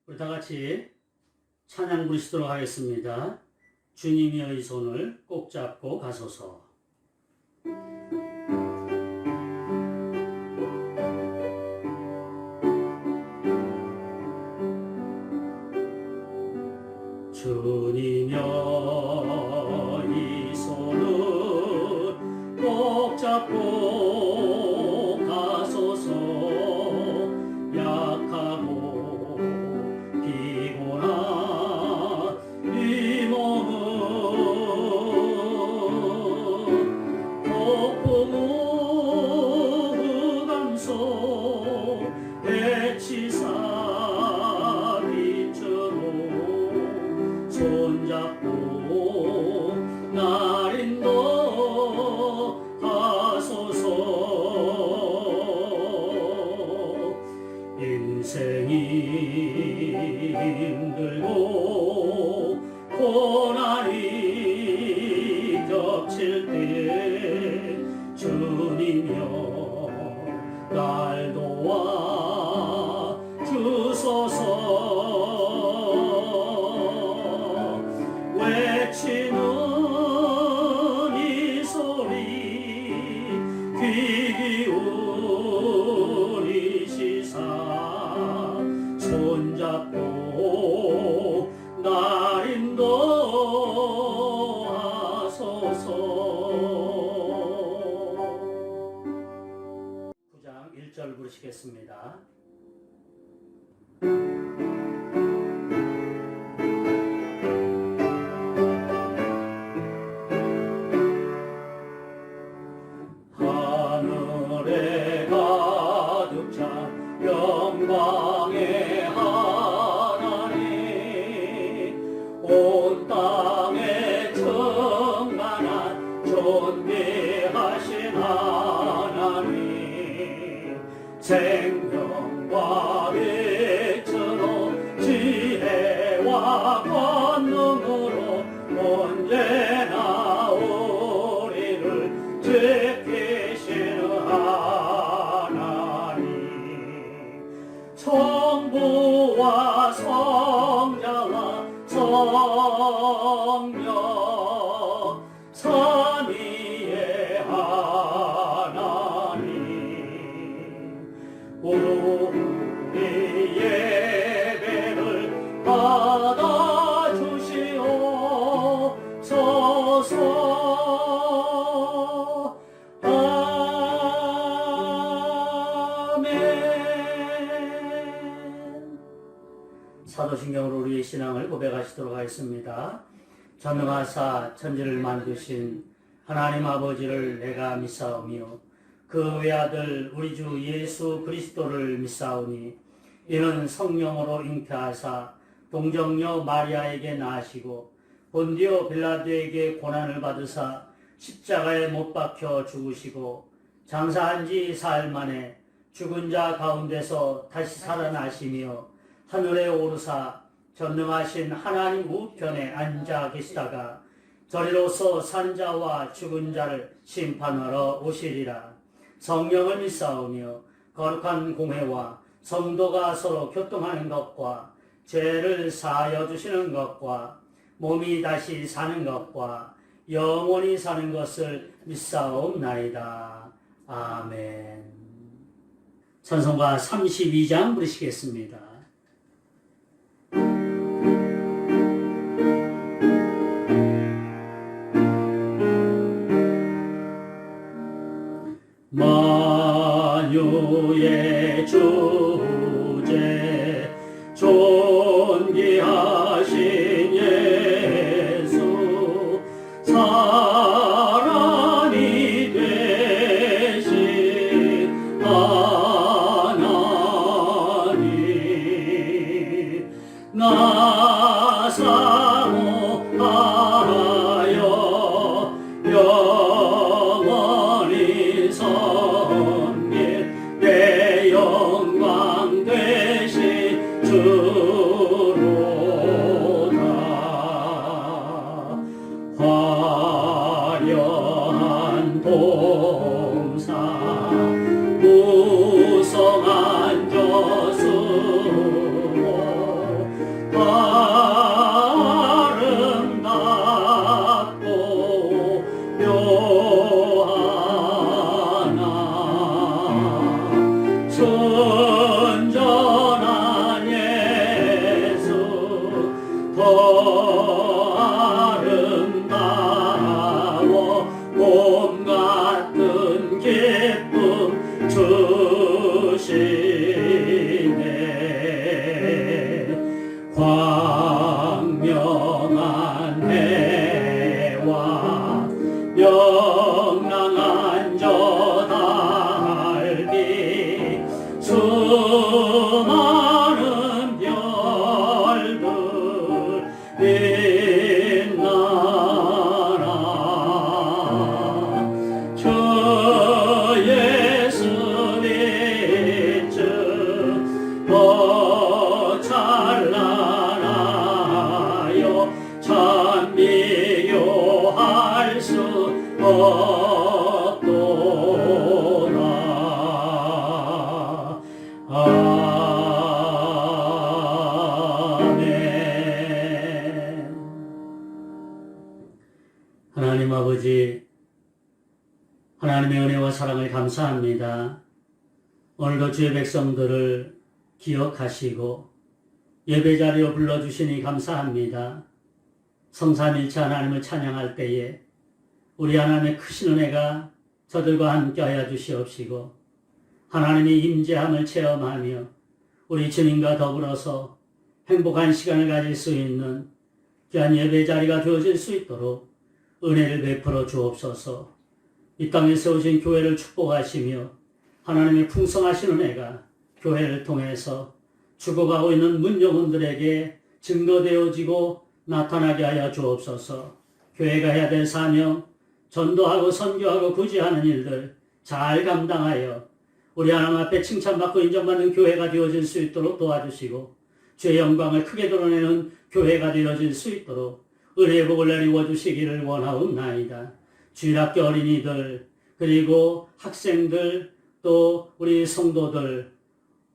우리 다 같이 찬양 부르시도록 하겠습니다. 주님의 손을 꼭 잡고 가소서. 주님의 이 손을 꼭 잡고 가소서. 약하고 피곤한 이 몸은 폭풍우 흑암속 배치사비처럼 손잡고 날 인도하소서. 인생이 힘들고 고난이 겹칠 때 주님여 날 도와 주소서. 외치는 이 소리 귀 기울이시사 손잡고 날 인도하소서. 9장 1절 부르시겠습니다. 하늘에 가득 찬 영광의 하나님, 온 땅에 충만한 존귀하신 하나님, 생명과 빛으로 지혜와 권능으로 언제나 우리를 지키시는 하나님, 성부와 성자와 성령 삼위의 하나님, 우리 예배를 받아주시옵소서. 아멘. 사도신경으로 우리의 신앙을 고백하시도록 하겠습니다. 전능하사 천지를 만드신 하나님 아버지를 내가 믿사오며 그 외아들 우리 주 예수 그리스도를 믿사오니 이는 성령으로 잉태하사 동정녀 마리아에게 나시고 본디오 빌라도에게 고난을 받으사 십자가에 못 박혀 죽으시고 장사한 지 사흘 만에 죽은 자 가운데서 다시 살아나시며 하늘에 오르사 전능하신 하나님 우편에 앉아 계시다가 저리로서 산자와 죽은 자를 심판하러 오시리라. 성령을 믿사오며 거룩한 공회와 성도가 서로 교통하는 것과 죄를 사하여 주시는 것과 몸이 다시 사는 것과 영원히 사는 것을 믿사옵나이다. 아멘. 찬송가 32장 부르시겠습니다. 만유의 주제 존귀하신 예수, 사람이 되신 하나님, 나 사모하여 영원히 섬길 내 영광 되신 주로다. 화려한 봉사 무성한 저수로 많은 별들 빛나라. 저 예수님 더 찬란하여 참 비교할 수 없도다. 아멘. 하나님 아버지, 하나님의 은혜와 사랑을 감사합니다. 오늘도 주의 백성들을 기억하시고 예배 자리로 불러주시니 감사합니다. 성삼일체 하나님을 찬양할 때에 우리 하나님의 크신 은혜가 저들과 함께하여 주시옵시고 하나님의 임재함을 체험하며 우리 주님과 더불어서 행복한 시간을 가질 수 있는 귀한 예배 자리가 되어질 수 있도록 은혜를 베풀어 주옵소서. 이 땅에 세우신 교회를 축복하시며 하나님의 풍성하신 은혜가 교회를 통해서 죽어가고 있는 문영혼들에게 증거되어지고 나타나게 하여 주옵소서. 교회가 해야 될 사명, 전도하고 선교하고 구제하는 일들 잘 감당하여 우리 하나님 앞에 칭찬받고 인정받는 교회가 되어질 수 있도록 도와주시고 주의 영광을 크게 드러내는 교회가 되어질 수 있도록 은혜의 복을 내리워 주시기를 원하옵나이다. 주일학교 어린이들 그리고 학생들 또 우리 성도들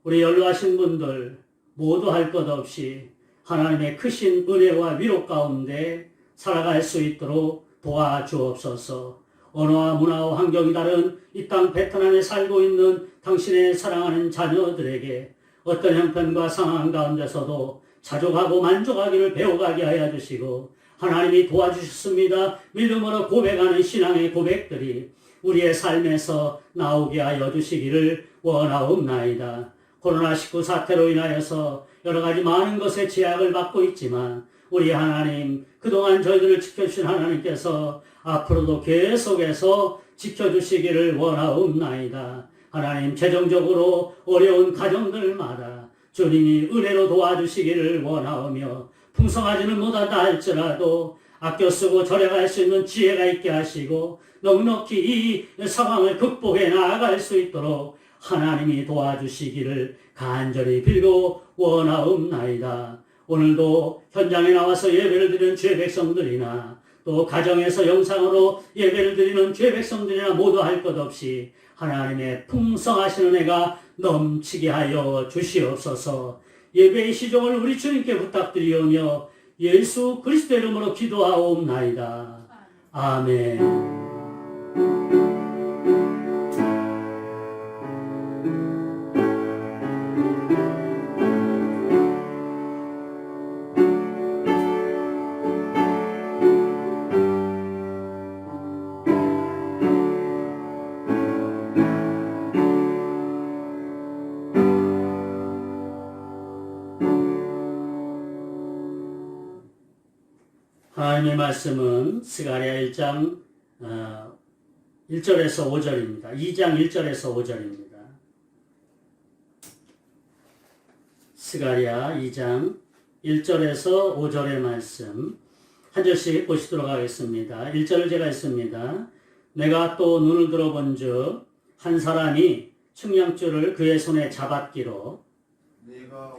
우리 연로하신 분들 모두 할 것 없이 하나님의 크신 은혜와 위로 가운데 살아갈 수 있도록 도와주옵소서. 언어와 문화와 환경이 다른 이 땅 베트남에 살고 있는 당신의 사랑하는 자녀들에게 어떤 형편과 상황 가운데서도 자족하고 만족하기를 배워가게 하여 주시고 하나님이 도와주셨습니다. 믿음으로 고백하는 신앙의 고백들이 우리의 삶에서 나오게 하여 주시기를 원하옵나이다. 코로나19 사태로 인하여서 여러 가지 많은 것에 제약을 받고 있지만 우리 하나님 그동안 저희들을 지켜주신 하나님께서 앞으로도 계속해서 지켜주시기를 원하옵나이다. 하나님 재정적으로 어려운 가정들마다 주님이 은혜로 도와주시기를 원하오며 풍성하지는 못하다 할지라도 아껴 쓰고 절약할 수 있는 지혜가 있게 하시고 넉넉히 이 상황을 극복해 나아갈 수 있도록 하나님이 도와주시기를 간절히 빌고 원하옵나이다. 오늘도 현장에 나와서 예배를 드리는 주의 백성들이나 또 가정에서 영상으로 예배를 드리는 주의 백성들이나 모두 할 것 없이 하나님의 풍성하신 은혜가 넘치게 하여 주시옵소서. 예배의 시종을 우리 주님께 부탁드리오며 예수 그리스도의 이름으로 기도하옵나이다. 아멘. 하나님의 말씀은 스가랴 1장 1절에서 5절입니다. 2장 1절에서 5절입니다. 스가랴 2장 1절에서 5절의 말씀 한 절씩 보시도록 하겠습니다. 1절을 제가 읽습니다. 내가 또 눈을 들어본 즉 한 사람이 측량줄을 그의 손에 잡았기로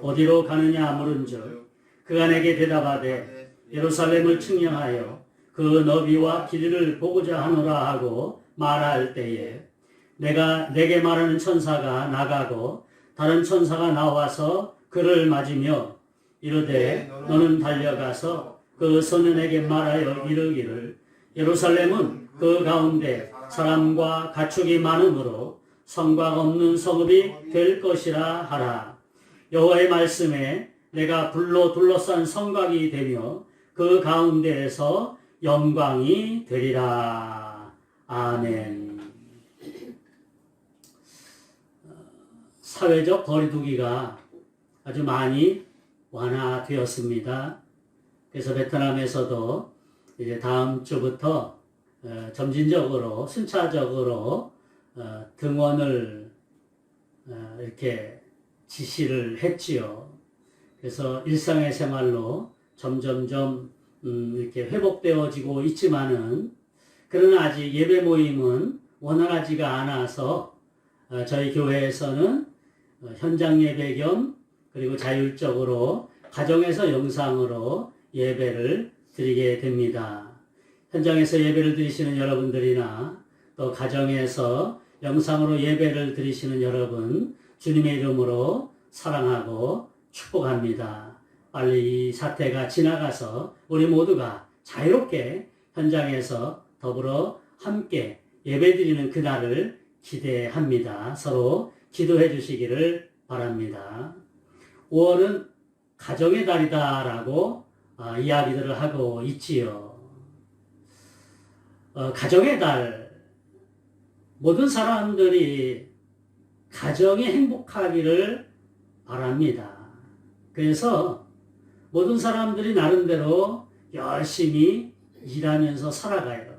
어디로 가느냐 물은 즉 그가 내게 대답하되 예루살렘을 측량하여 그 너비와 길이를 보고자 하노라 하고 말할 때에 내게 말하는 천사가 나가고 다른 천사가 나와서 그를 맞으며 이르되 너는 달려가서 그 소년에게 말하여 이르기를 예루살렘은 그 가운데 사람과 가축이 많으므로 성곽 없는 성읍이 될 것이라 하라. 여호와의 말씀에 내가 불로 둘러싼 성곽이 되며 그 가운데에서 영광이 되리라. 아멘. 사회적 거리두기가 아주 많이 완화되었습니다. 그래서 베트남에서도 이제 다음 주부터 점진적으로 순차적으로 등원을 이렇게 지시를 했지요. 그래서 일상의 생활로 점점점 이렇게 회복되어지고 있지만은, 그러나 아직 예배 모임은 원활하지가 않아서 저희 교회에서는 현장 예배 겸 그리고 자율적으로 가정에서 영상으로 예배를 드리게 됩니다. 현장에서 예배를 드리시는 여러분들이나 또 가정에서 영상으로 예배를 드리시는 여러분, 주님의 이름으로 사랑하고 축복합니다. 빨리 이 사태가 지나가서 우리 모두가 자유롭게 현장에서 더불어 함께 예배드리는 그날을 기대합니다. 서로 기도해 주시기를 바랍니다. 5월은 가정의 달이다라고 이야기들을 하고 있지요. 가정의 달, 모든 사람들이 가정이 행복하기를 바랍니다. 그래서 모든 사람들이 나름대로 열심히 일하면서 살아가요.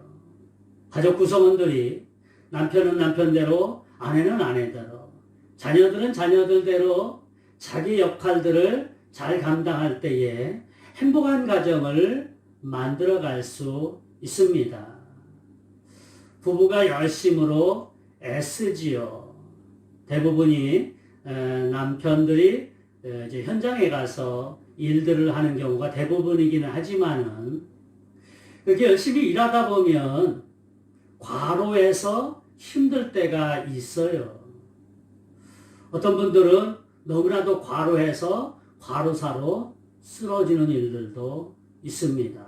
가족 구성원들이 남편은 남편대로, 아내는 아내대로, 자녀들은 자녀들대로 자기 역할들을 잘 감당할 때에 행복한 가정을 만들어갈 수 있습니다. 부부가 열심으로 애쓰지요. 대부분이 남편들이 이제 현장에 가서 일들을 하는 경우가 대부분이기는 하지만은, 그렇게 열심히 일하다 보면 과로해서 힘들 때가 있어요. 어떤 분들은 너무나도 과로해서 과로사로 쓰러지는 일들도 있습니다.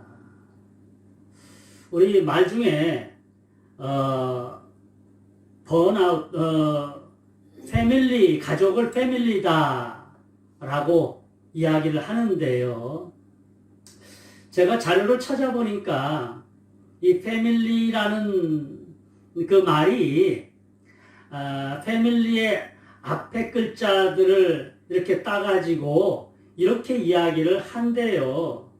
우리 말 중에 번아웃, 패밀리, 가족을 패밀리다 라고 이야기를 하는데요. 제가 자료를 찾아보니까 이 패밀리라는 그 말이 패밀리의 앞에 글자들을 이렇게 따가지고 이렇게 이야기를 한대요.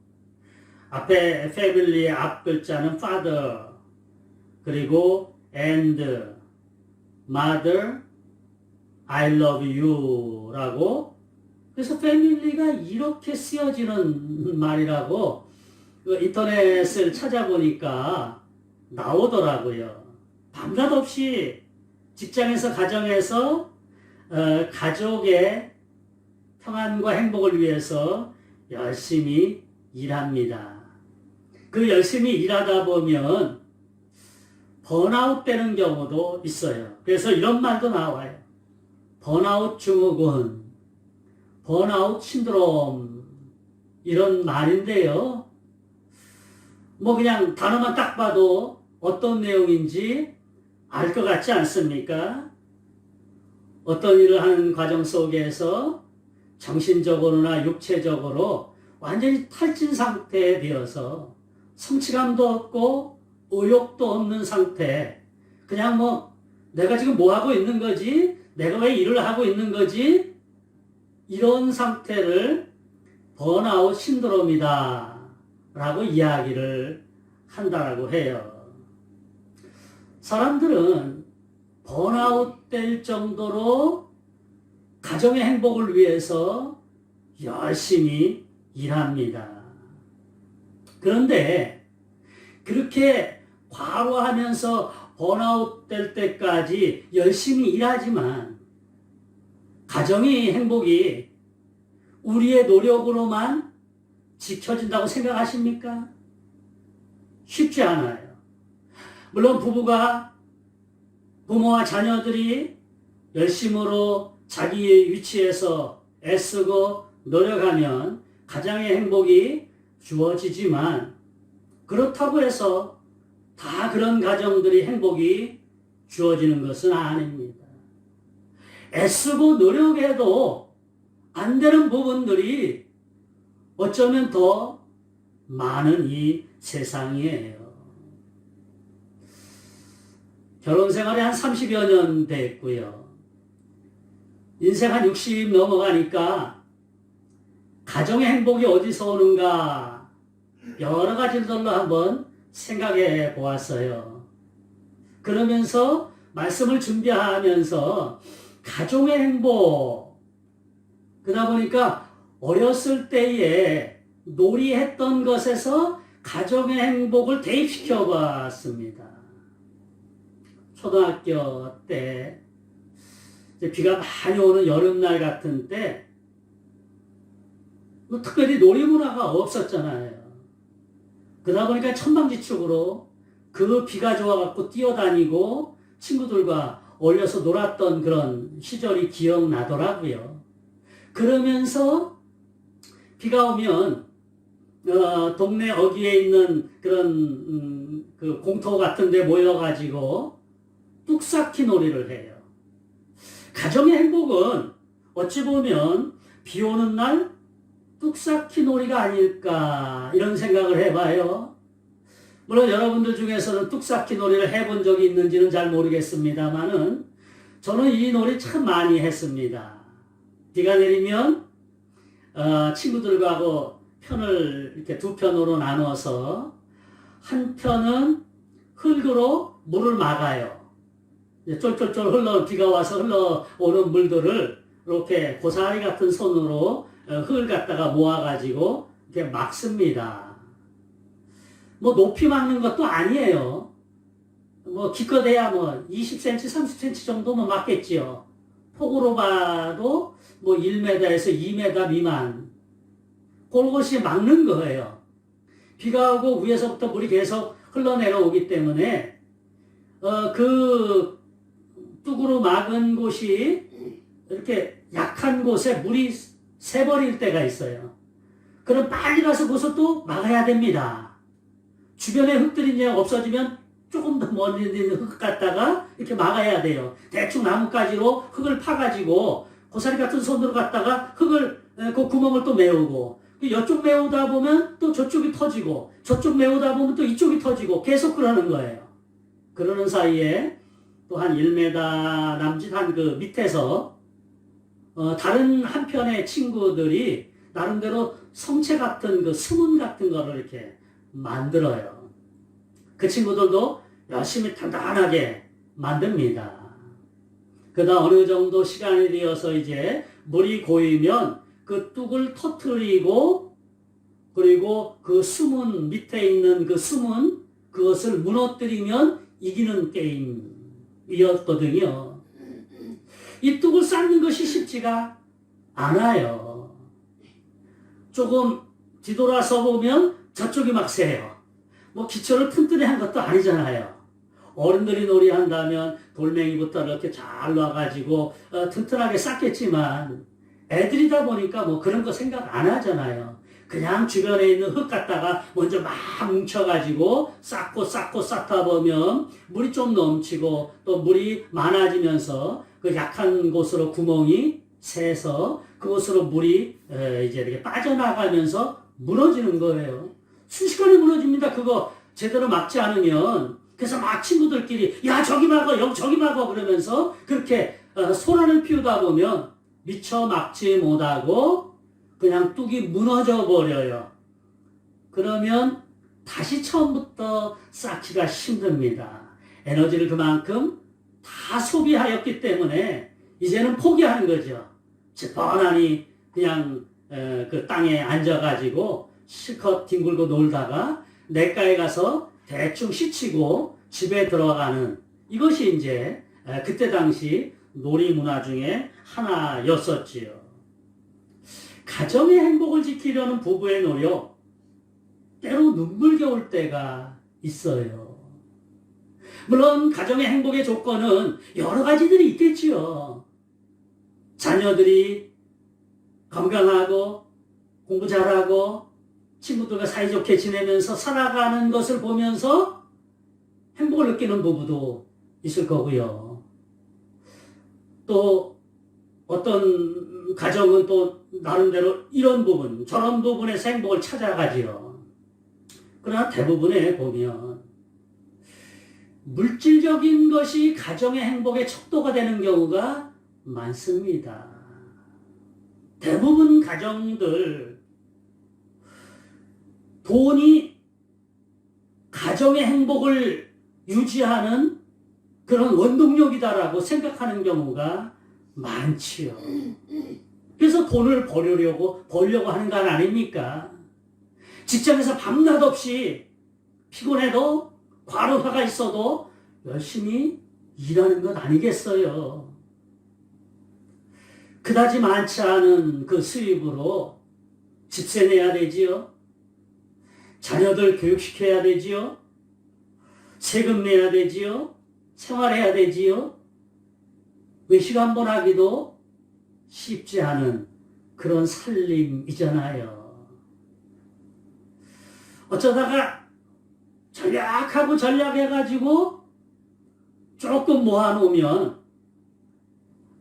앞에 패밀리의 앞 글자는 father, 그리고 and, mother, I love you 라고, 그래서 패밀리가 이렇게 쓰여지는 말이라고 인터넷을 찾아보니까 나오더라고요. 밤낮없이 직장에서 가정에서 가족의 평안과 행복을 위해서 열심히 일합니다. 그 열심히 일하다 보면 번아웃 되는 경우도 있어요. 그래서 이런 말도 나와요. 번아웃 증후군, 번아웃 신드롬, 이런 말인데요. 뭐 그냥 단어만 딱 봐도 어떤 내용인지 알 것 같지 않습니까? 어떤 일을 하는 과정 속에서 정신적으로나 육체적으로 완전히 탈진 상태에 되어서 성취감도 없고 의욕도 없는 상태, 그냥 뭐 내가 지금 뭐 하고 있는 거지? 내가 왜 일을 하고 있는 거지? 이런 상태를 번아웃 신드롬이다 라고 이야기를 한다라고 해요. 사람들은 번아웃 될 정도로 가정의 행복을 위해서 열심히 일합니다. 그런데 그렇게 과로하면서 번아웃 될 때까지 열심히 일하지만 가정의 행복이 우리의 노력으로만 지켜진다고 생각하십니까? 쉽지 않아요. 물론 부모와 자녀들이 열심으로 자기의 위치에서 애쓰고 노력하면 가정의 행복이 주어지지만, 그렇다고 해서 다 그런 가정들이 행복이 주어지는 것은 아닙니다. 애쓰고 노력해도 안 되는 부분들이 어쩌면 더 많은 이 세상이에요. 결혼 생활이 한 30여 년 됐고요. 인생 한 60 넘어가니까 가정의 행복이 어디서 오는가 여러 가지들로 한번 생각해 보았어요. 그러면서 말씀을 준비하면서 가정의 행복, 그러다 보니까 어렸을 때에 놀이했던 것에서 가정의 행복을 대입시켜 봤습니다. 초등학교 때 비가 많이 오는 여름날 같은 때 특별히 놀이문화가 없었잖아요. 그러다 보니까 천방지축으로 그 비가 좋아갖고 뛰어다니고 친구들과 어울려서 놀았던 그런 시절이 기억나더라고요. 그러면서 비가 오면 동네 어귀에 있는 그런 그 공터 같은 데 모여가지고 뚝삭기 놀이를 해요. 가정의 행복은 어찌 보면 비 오는 날 뚝삭기 놀이가 아닐까 이런 생각을 해봐요. 물론 여러분들 중에서는 뚝삭기 놀이를 해본 적이 있는지는 잘 모르겠습니다만은 저는 이 놀이 참 많이 했습니다. 비가 내리면 친구들과 하고 편을 이렇게 두 편으로 나눠서 한 편은 흙으로 물을 막아요. 쫄쫄쫄 비가 와서 흘러오는 물들을 이렇게 고사리 같은 손으로 흙을 갖다가 모아가지고 이렇게 막습니다. 뭐 높이 막는 것도 아니에요. 뭐 기껏해야 뭐 20cm, 30cm 정도면 막겠지요. 폭으로 봐도 뭐 1m에서 2m 미만. 그것이 막는 거예요. 비가 오고 위에서부터 물이 계속 흘러내려오기 때문에 그 뚝으로 막은 곳이 이렇게 약한 곳에 물이 새버릴 때가 있어요. 그럼 빨리 가서 그것을 또 막아야 됩니다. 주변에 흙들이 이제 없어지면 조금 더 멀리 있는 흙 갖다가 이렇게 막아야 돼요. 대충 나뭇가지로 흙을 파가지고 고사리 같은 손으로 갖다가 흙을 그 구멍을 또 메우고 이쪽 메우다 보면 또 저쪽이 터지고 저쪽 메우다 보면 또 이쪽이 터지고 계속 그러는 거예요. 그러는 사이에 또 한 1m 남짓 한 그 밑에서 다른 한편의 친구들이 나름대로 성체 같은 그 수문 같은 거를 이렇게 만들어요. 그 친구들도 열심히 단단하게 만듭니다. 그러다 어느 정도 시간이 되어서 이제 물이 고이면 그 뚝을 터뜨리고 그리고 그 수문 밑에 있는 그 수문 그것을 무너뜨리면 이기는 게임이었거든요. 이 뚝을 쌓는 것이 쉽지가 않아요. 조금 뒤돌아서 보면 저쪽이 막 세요. 뭐 기초를 튼튼히 한 것도 아니잖아요. 어른들이 놀이한다면 돌멩이부터 이렇게 잘 놔가지고 튼튼하게 쌓겠지만 애들이다 보니까 뭐 그런 거 생각 안 하잖아요. 그냥 주변에 있는 흙 갖다가 먼저 막 뭉쳐가지고 쌓다 보면 물이 좀 넘치고 또 물이 많아지면서 그 약한 곳으로 구멍이 새서 그곳으로 물이 이제 이렇게 빠져나가면서 무너지는 거예요. 순식간에 무너집니다. 그거 제대로 막지 않으면. 그래서 막 친구들끼리 야 저기 막어 저기 막어 그러면서 그렇게 소란을 피우다 보면 미처 막지 못하고 그냥 뚝이 무너져 버려요. 그러면 다시 처음부터 쌓기가 힘듭니다. 에너지를 그만큼 다 소비하였기 때문에 이제는 포기하는 거죠. 뻔하니 그냥 그 땅에 앉아가지고 실컷 뒹굴고 놀다가 냇가에 가서 대충 씻치고 집에 들어가는 이것이 이제 그때 당시 놀이 문화 중에 하나였었지요. 가정의 행복을 지키려는 부부의 노력, 때로 눈물겨울 때가 있어요. 물론 가정의 행복의 조건은 여러 가지들이 있겠지요. 자녀들이 건강하고 공부 잘하고 친구들과 사이좋게 지내면서 살아가는 것을 보면서 행복을 느끼는 부부도 있을 거고요. 또 어떤 가정은 또 나름대로 이런 부분, 저런 부분에서 행복을 찾아가지요. 그러나 대부분에 보면 물질적인 것이 가정의 행복의 척도가 되는 경우가 많습니다. 대부분 가정들 돈이 가정의 행복을 유지하는 그런 원동력이다라고 생각하는 경우가 많지요. 그래서 돈을 벌려고 하는 건 아닙니까? 직장에서 밤낮 없이 피곤해도 과로사가 있어도 열심히 일하는 것 아니겠어요? 그다지 많지 않은 그 수입으로 집세 내야 되지요. 자녀들 교육시켜야 되지요. 세금 내야 되지요. 생활해야 되지요. 외식 한번 하기도 쉽지 않은 그런 살림이잖아요. 어쩌다가 전략하고 전략해가지고 조금 모아놓으면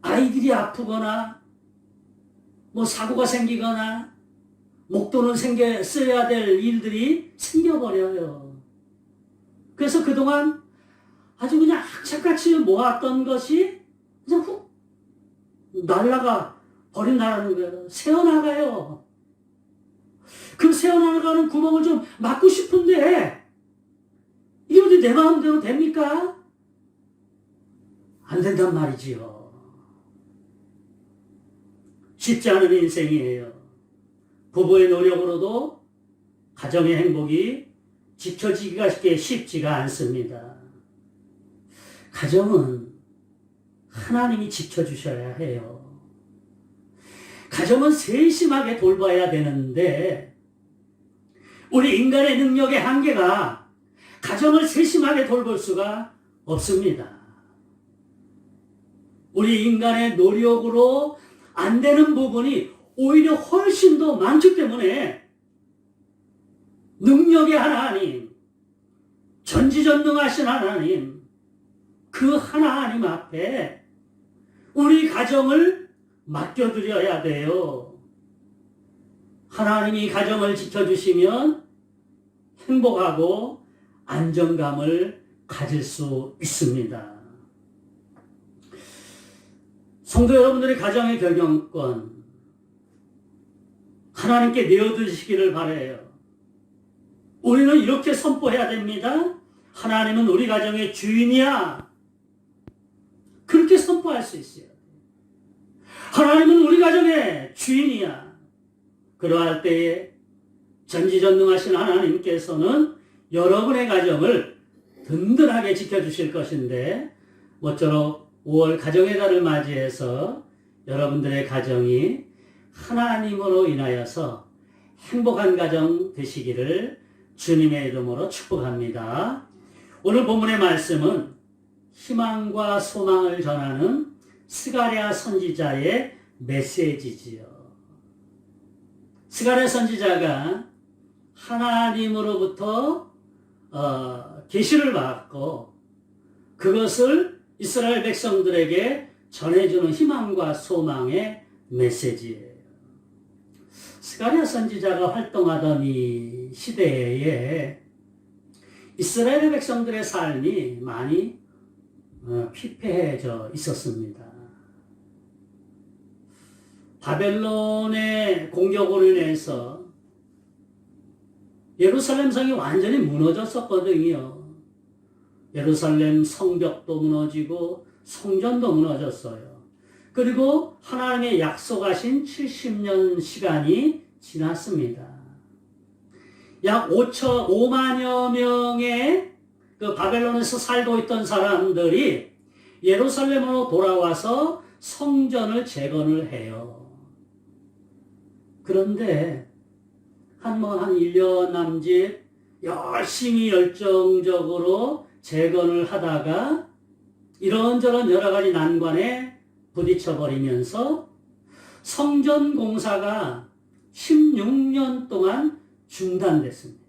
아이들이 아프거나 뭐 사고가 생기거나 목돈을 써야 될 일들이 생겨버려요. 그래서 그동안 아주 그냥 악착같이 모았던 것이 그냥 훅 버린다는 거예요. 새어나가요. 그 새어나가는 구멍을 좀 막고 싶은데 이게 어디 내 마음대로 됩니까? 안 된단 말이지요. 쉽지 않은 인생이에요. 부부의 노력으로도 가정의 행복이 지켜지기가 쉽지가 않습니다. 가정은 하나님이 지켜주셔야 해요. 가정은 세심하게 돌봐야 되는데 우리 인간의 능력의 한계가 가정을 세심하게 돌볼 수가 없습니다. 우리 인간의 노력으로 안 되는 부분이 오히려 훨씬 더 많기 때문에 능력의 하나님, 전지전능하신 하나님, 그 하나님 앞에 우리 가정을 맡겨드려야 돼요. 하나님이 가정을 지켜주시면 행복하고 안정감을 가질 수 있습니다. 성도 여러분들의 가정의 경영권 하나님께 내어드리시기를 바라요. 우리는 이렇게 선포해야 됩니다. 하나님은 우리 가정의 주인이야. 그렇게 선포할 수 있어요. 하나님은 우리 가정의 주인이야. 그러할 때에 전지전능하신 하나님께서는 여러분의 가정을 든든하게 지켜주실 것인데 모쪼록 5월 가정의 달을 맞이해서 여러분들의 가정이 하나님으로 인하여서 행복한 가정 되시기를 주님의 이름으로 축복합니다. 오늘 본문의 말씀은 희망과 소망을 전하는 스가랴 선지자의 메시지지요. 스가랴 선지자가 하나님으로부터 계시를 받고 그것을 이스라엘 백성들에게 전해주는 희망과 소망의 메시지예요. 스가랴 선지자가 활동하던 이 시대에 이스라엘 백성들의 삶이 많이 피폐해져 있었습니다. 바벨론의 공격으로 인해서 예루살렘 성이 완전히 무너졌었거든요. 예루살렘 성벽도 무너지고 성전도 무너졌어요. 그리고 하나님의 약속하신 70년 시간이 지났습니다. 약 5만여 명의 그 바벨론에서 살고 있던 사람들이 예루살렘으로 돌아와서 성전을 재건을 해요. 그런데 한 1년 남짓 열심히 열정적으로 재건을 하다가 이런저런 여러 가지 난관에 부딪혀버리면서 성전 공사가 16년 동안 중단됐습니다.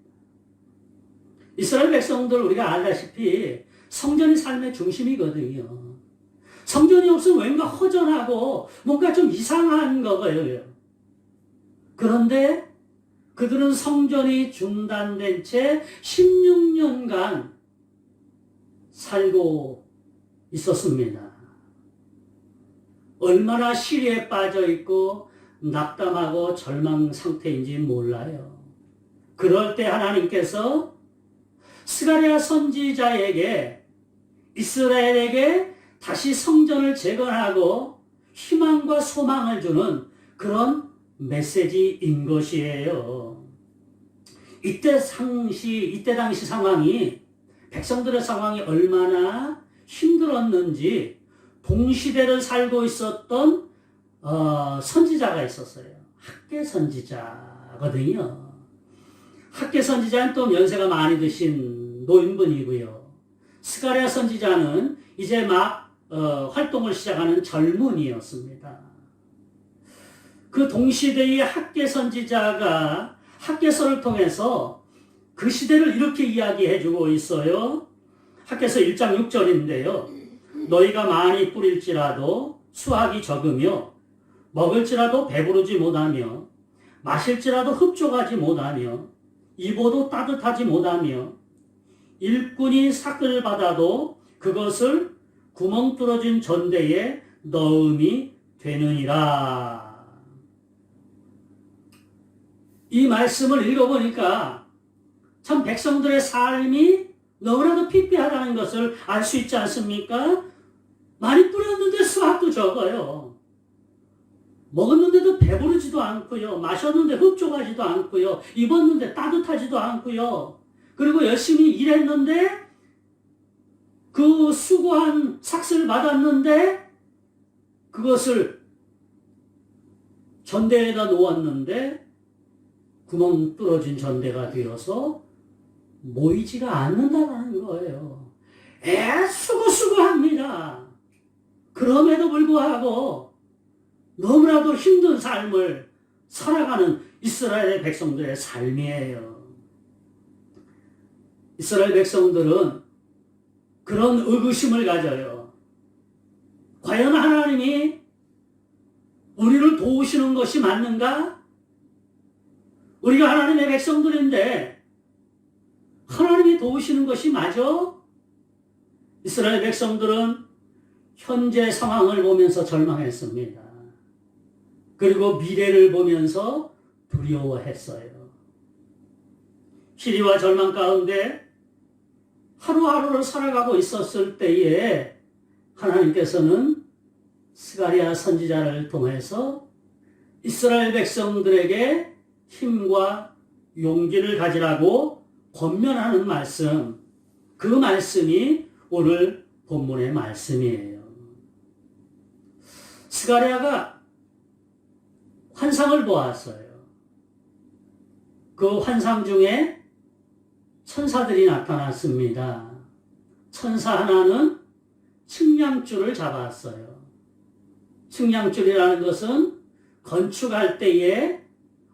이스라엘 백성들 우리가 알다시피 성전이 삶의 중심이거든요. 성전이 없으면 뭔가 허전하고 뭔가 좀 이상한 거예요. 그런데 그들은 성전이 중단된 채 16년간 살고 있었습니다. 얼마나 시리에 빠져 있고 낙담하고 절망 상태인지 몰라요. 그럴 때 하나님께서 스가랴 선지자에게 이스라엘에게 다시 성전을 재건하고 희망과 소망을 주는 그런 메시지인 것이에요. 이때 당시 상황이, 백성들의 상황이 얼마나 힘들었는지 동시대를 살고 있었던 선지자가 있었어요. 학개 선지자거든요. 학개 선지자는 또 연세가 많이 드신 노인분이고요. 스가랴 선지자는 이제 막 활동을 시작하는 젊은이였습니다. 그 동시대의 학개 선지자가 학개서를 통해서 그 시대를 이렇게 이야기해주고 있어요. 학개서 1장 6절인데요. 너희가 많이 뿌릴지라도 수확이 적으며 먹을지라도 배부르지 못하며 마실지라도 흡족하지 못하며 입어도 따뜻하지 못하며 일꾼이 삭을 받아도 그것을 구멍 뚫어진 전대에 넣음이 되느니라. 이 말씀을 읽어보니까 참 백성들의 삶이 너무나도 피폐하다는 것을 알 수 있지 않습니까? 많이 뿌렸는데 수확도 적어요. 먹었는데도 배부르지도 않고요. 마셨는데 흡족하지도 않고요. 입었는데 따뜻하지도 않고요. 그리고 열심히 일했는데 그 수고한 삭슬 받았는데 그것을 전대에다 놓았는데 구멍 뚫어진 전대가 되어서 모이지가 않는다는 거예요. 수고합니다. 그럼에도 불구하고 너무나도 힘든 삶을 살아가는 이스라엘 백성들의 삶이에요. 이스라엘 백성들은 그런 의구심을 가져요. 과연 하나님이 우리를 도우시는 것이 맞는가? 우리가 하나님의 백성들인데 하나님이 도우시는 것이 맞아? 이스라엘 백성들은 현재 상황을 보면서 절망했습니다. 그리고 미래를 보면서 두려워했어요. 시리와 절망 가운데 하루하루를 살아가고 있었을 때에 하나님께서는 스가랴 선지자를 통해서 이스라엘 백성들에게 힘과 용기를 가지라고 권면하는 말씀, 그 말씀이 오늘 본문의 말씀이에요. 스가랴가 환상을 보았어요. 그 환상 중에 천사들이 나타났습니다. 천사 하나는 측량줄을 잡았어요. 측량줄이라는 것은 건축할 때에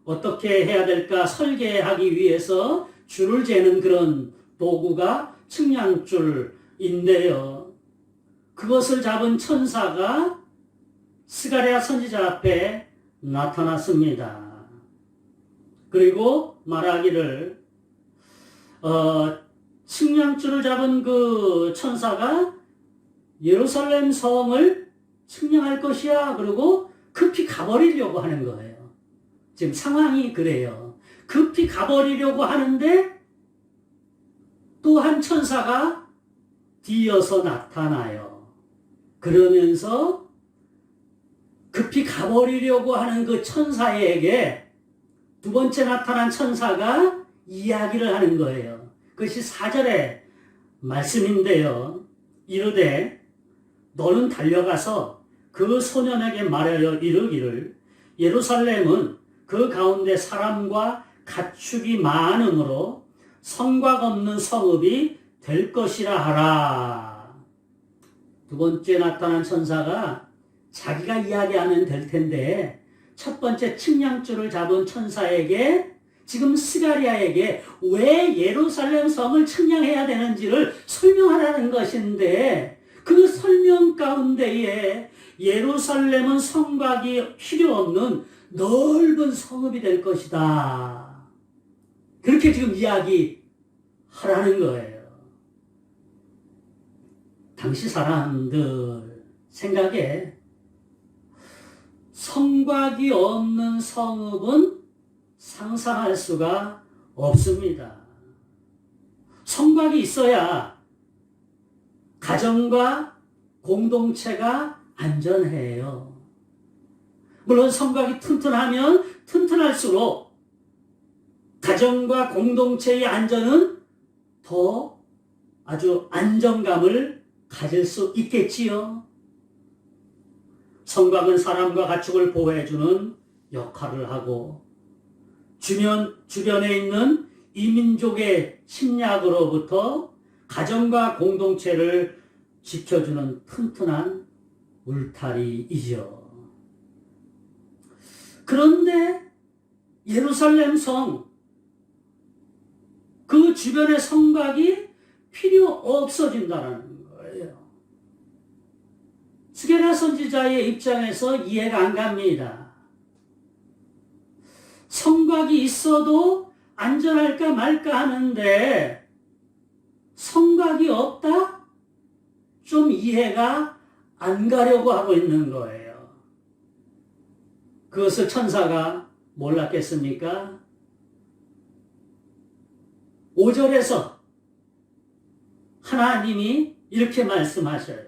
어떻게 해야 될까 설계하기 위해서 줄을 재는 그런 도구가 측량줄인데요. 그것을 잡은 천사가 스가랴 선지자 앞에 나타났습니다. 그리고 말하기를 측량줄을 잡은 그 천사가 예루살렘 성을 측량할 것이야. 그리고 급히 가버리려고 하는 거예요. 지금 상황이 그래요. 급히 가버리려고 하는데 또 한 천사가 뒤이어서 나타나요. 그러면서 급히 가버리려고 하는 그 천사에게 두 번째 나타난 천사가 이야기를 하는 거예요. 그것이 4절의 말씀인데요. 이르되 너는 달려가서 그 소년에게 말하여 이르기를 예루살렘은 그 가운데 사람과 가축이 많으므로 성곽 없는 성읍이 될 것이라 하라. 두 번째 나타난 천사가 자기가 이야기하면 될 텐데 첫 번째 측량줄을 잡은 천사에게 지금 스가랴에게 왜 예루살렘 성을 측량해야 되는지를 설명하라는 것인데 그 설명 가운데에 예루살렘은 성곽이 필요 없는 넓은 성읍이 될 것이다. 그렇게 지금 이야기하라는 거예요. 당시 사람들 생각에 성곽이 없는 성읍은 상상할 수가 없습니다. 성곽이 있어야 가정과 공동체가 안전해요. 물론 성곽이 튼튼하면 튼튼할수록 가정과 공동체의 안전은 더 아주 안정감을 가질 수 있겠지요. 성곽은 사람과 가축을 보호해주는 역할을 하고 주변에 있는 이민족의 침략으로부터 가정과 공동체를 지켜주는 튼튼한 울타리이죠. 그런데 예루살렘 성, 그 주변의 성곽이 필요 없어진다는 거예요. 스게랴 선지자의 입장에서 이해가 안 갑니다. 성곽이 있어도 안전할까 말까 하는데 성곽이 없다? 좀 이해가 안 가려고 하고 있는 거예요. 그것을 천사가 몰랐겠습니까? 5절에서 하나님이 이렇게 말씀하셔요.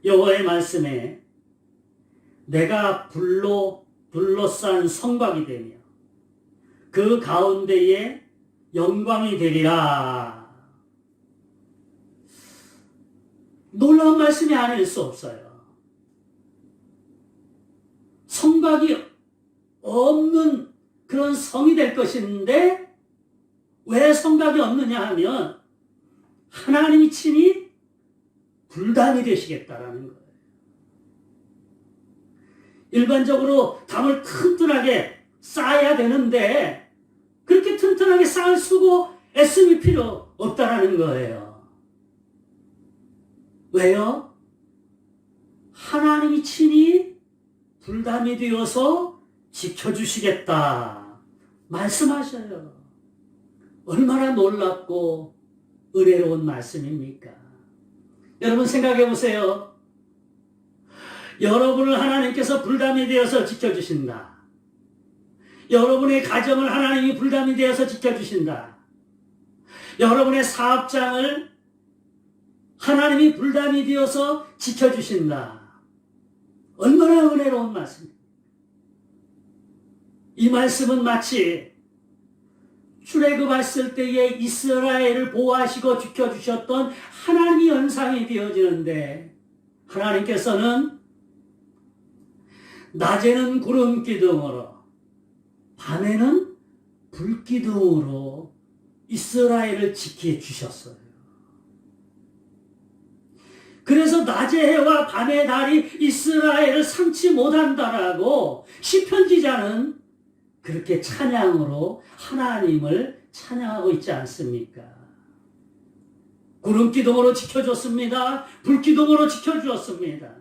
여호와의 말씀에 내가 불로 둘러싼 성곽이 되며 그 가운데에 영광이 되리라. 놀라운 말씀이 아닐 수 없어요. 성곽이 없는 그런 성이 될 것인데 왜 성곽이 없느냐 하면 하나님이 친히 불담이 되시겠다라는 거예요. 일반적으로 담을 튼튼하게 쌓아야 되는데 그렇게 튼튼하게 쌓을 수고 애씀이 필요 없다라는 거예요. 왜요? 하나님이 친히 불담이 되어서 지켜주시겠다 말씀하셔요. 얼마나 놀랍고 은혜로운 말씀입니까? 여러분 생각해 보세요. 여러분을 하나님께서 불담이 되어서 지켜주신다. 여러분의 가정을 하나님이 불담이 되어서 지켜주신다. 여러분의 사업장을 하나님이 불담이 되어서 지켜주신다. 얼마나 은혜로운 말씀입니다. 이 말씀은 마치 출애굽했을 때에 이스라엘을 보호하시고 지켜주셨던 하나님의 연상이 되어지는데 하나님께서는 낮에는 구름 기둥으로 밤에는 불 기둥으로 이스라엘을 지켜주셨어요. 그래서 낮의 해와 밤의 달이 이스라엘을 삼지 못한다라고 시편지자는 그렇게 찬양으로 하나님을 찬양하고 있지 않습니까? 구름 기둥으로 지켜줬습니다. 불 기둥으로 지켜주었습니다.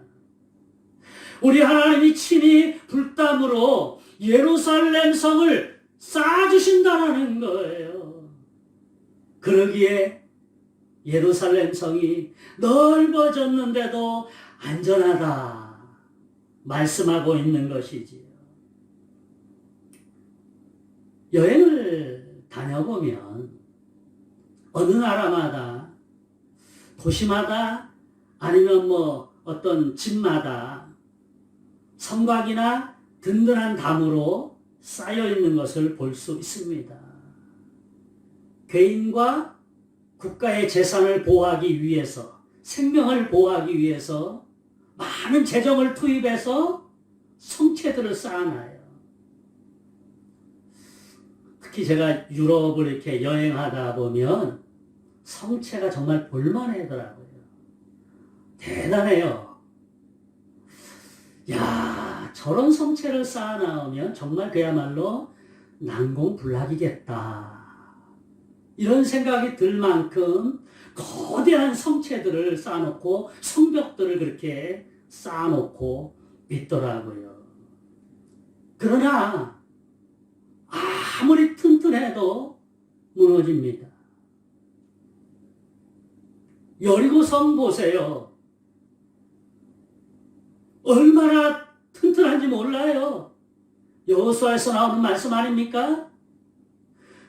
우리 하나님이 친히 불담으로 예루살렘 성을 쌓아주신다는 거예요. 그러기에 예루살렘 성이 넓어졌는데도 안전하다 말씀하고 있는 것이지요. 여행을 다녀보면 어느 나라마다 도시마다 아니면 어떤 집마다 성곽이나 든든한 담으로 쌓여 있는 것을 볼 수 있습니다. 개인과 국가의 재산을 보호하기 위해서, 생명을 보호하기 위해서 많은 재정을 투입해서 성체들을 쌓아놔요. 특히 제가 유럽을 이렇게 여행하다 보면 성체가 정말 볼만하더라고요. 대단해요. 야, 저런 성체를 쌓아놓으면 정말 그야말로 난공불락이겠다. 이런 생각이 들 만큼 거대한 성체들을 쌓아놓고 성벽들을 그렇게 쌓아놓고 있더라고요. 그러나 아무리 튼튼해도 무너집니다. 여리고 성 보세요. 얼마나 튼튼한지 몰라요. 여호수아에서 나오는 말씀 아닙니까?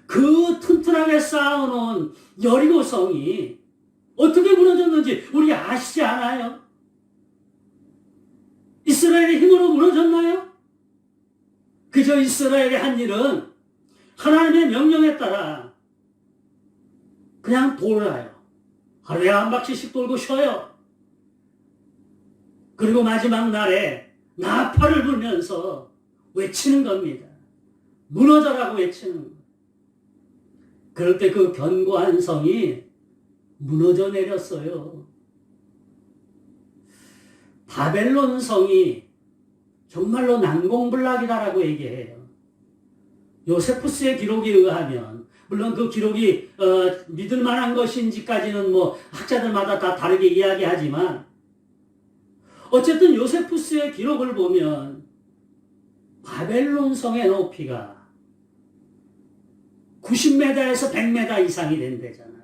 그 튼튼하게 쌓아놓은 여리고 성이 어떻게 무너졌는지 우리 아시지 않아요? 이스라엘의 힘으로 무너졌나요? 그저 이스라엘의 한 일은 하나님의 명령에 따라 그냥 돌아요. 하루에 한 바퀴씩 돌고 쉬어요. 그리고 마지막 날에 나팔을 불면서 외치는 겁니다. 무너져라고 외치는 거예요. 그럴 때 그 견고한 성이 무너져 내렸어요. 바벨론 성이 정말로 난공불락이다라고 얘기해요. 요세푸스의 기록에 의하면, 물론 그 기록이 믿을 만한 것인지까지는 뭐 학자들마다 다 다르게 이야기하지만, 어쨌든 요세푸스의 기록을 보면 바벨론 성의 높이가 90m에서 100m 이상이 된대잖아요.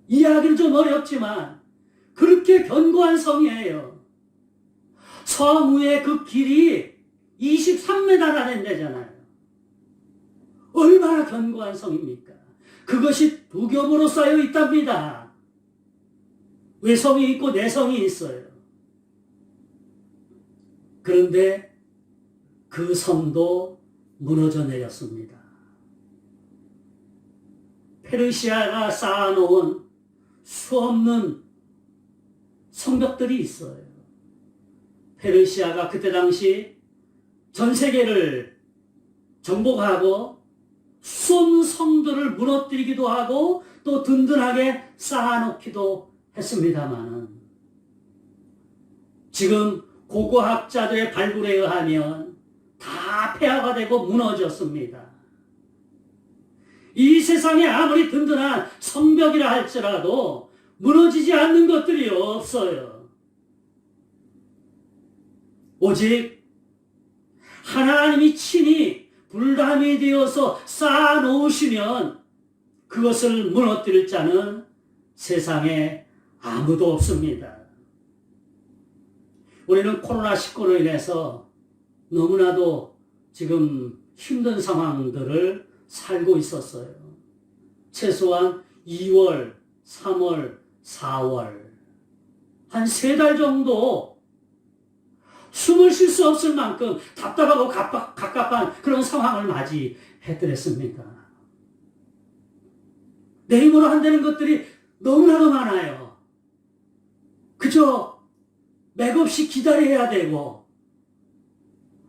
이해하기는 좀 어렵지만 그렇게 견고한 성이에요. 섬 위에 그 길이 23m나 된대잖아요. 얼마나 견고한 성입니까? 그것이 두 겹으로 쌓여 있답니다. 외성이 있고 내성이 있어요. 그런데 그 성도 무너져 내렸습니다. 페르시아가 쌓아놓은 수없는 성벽들이 있어요. 페르시아가 그때 당시 전 세계를 정복하고 수없는 성들을 무너뜨리기도 하고 또 든든하게 쌓아놓기도 했습니다마는 지금 고고학자들의 발굴에 의하면 다 폐허가 되고 무너졌습니다. 이 세상에 아무리 든든한 성벽이라 할지라도 무너지지 않는 것들이 없어요. 오직 하나님이 친히 불담이 되어서 쌓아놓으시면 그것을 무너뜨릴 자는 세상에 아무도 없습니다. 우리는 코로나19로 인해서 너무나도 지금 힘든 상황들을 살고 있었어요. 최소한 2월, 3월, 4월 한 3달 정도 숨을 쉴 수 없을 만큼 답답하고 갑갑한 그런 상황을 맞이해드렸습니다. 내 힘으로 안 되는 것들이 너무나도 많아요. 그저 맥없이 기다려야 되고